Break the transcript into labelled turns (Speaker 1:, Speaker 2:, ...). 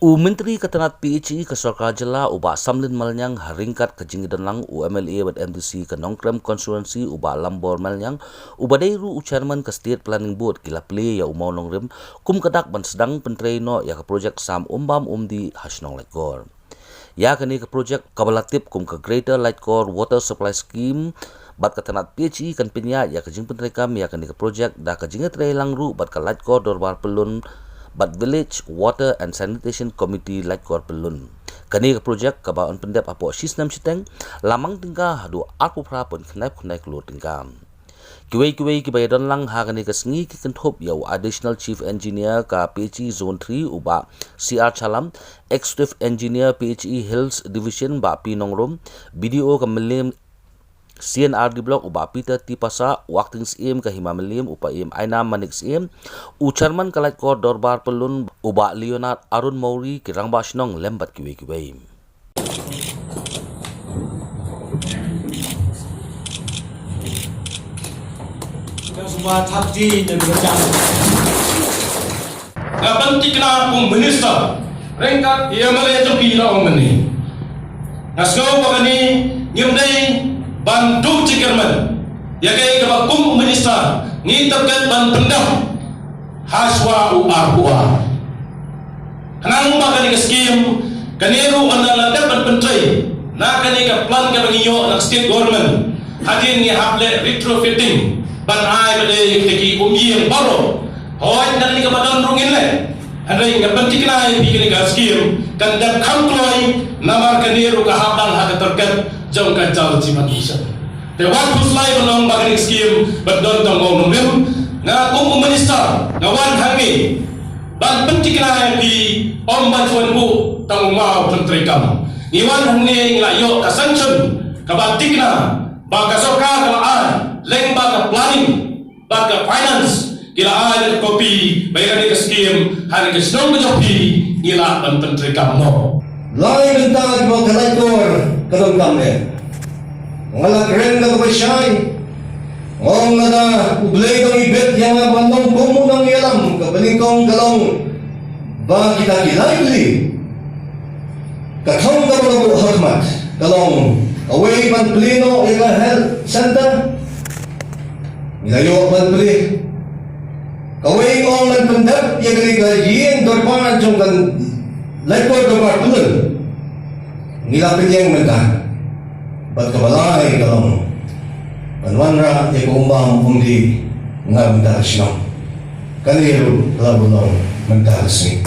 Speaker 1: Menteri Ketenat PHE ke Sarkar Jela ubah Samlin Malnyang haringkat ke Jingidonlang UMLA buat MTC ke Nongkrem Konstituensi ubah Lambor Malnyang ubah Dairu Chairman ke State Planning Board kila play ya umau nongrim kum kedak ban sedang pentreno ya ke projek sam umbam di Hasnong Lightcore. Ya kini ke projek kabalatip kum ke Greater Lightcore Water Supply Scheme bat Ketenat PHE kan pinya ya ke jing pentrekam ya kini ke projek dah ke jingat langru bat ke Lightcore Dorbar Pelun but Village Water and Sanitation Committee Lightcore Pelun. Kani ke projek kabaon pendep apo sisnam siteng lamang tingkah hadu arpu prapun knaip keluar tingkam. Kiwei kibayadon lang ha kani ke sengi ki kenthop yau Additional Chief Engineer ka PHE Zone 3 uba CR Chalam, Executive Engineer PHE Hills Division ba Pinongrom, BDO ka Melim CNRD Block uba Peter Tipasa, Acting CM ke Himamelim upa IM Aina Manik CM, Chairman ke Lightcore Dorbar Pelun uba Leonard Arun Mauri ke Rangba Shnong lembat kiwei.
Speaker 2: Semua takdi dan berjaya.
Speaker 3: Ngabanti kena pun minister, rengkat ia malay tepi na orang meni. Nasgaw pagani ngimday bantu cikirman, ya kay kabakum minister ngitapkat ban pendam haswa u arwa. Kanang magani ka scheme kanero analada ban pentray na kani ka plan ka bangiyo ng state government hadin ni haple retrofitting ban ay bade teki umyeng baro hoy nan ni ka badon rungin le andai ngabanti kana ay bigani ka scheme kan dap kamkloy namar kanero ka habang hakatarkat jong ka jaw jiman isa te wat puslay banong bagani scheme badon tong ngom rim nga kung minister nga wan hangi ban penting na di ombudsman bu tang mau menteri kam iwan huni nglayo ka sanction ka bantik na baga sarkar kalaan leng baga planning baga finance kila ay kopi bayan ni scheme hari ke snong jopi ila ban menteri kam no
Speaker 4: lai bentag mo kalaitor kadong kamne ngala kren na kapasyay ngong na ublay kang ibet yang abandong kumo ng ialam kabalingkong galong ba kita kilaili katong kalong hakmat kalong away man plino ika health center nilayo man pli kaway ngong nagpandap yagri ka yin dorpan jong kan lekor dorpan tulun nilapin yang mentah bat kabalay kalong Panwanra ay kumbang hindi nga magdalas nyo. Kaniro, labulong magdalas nyo.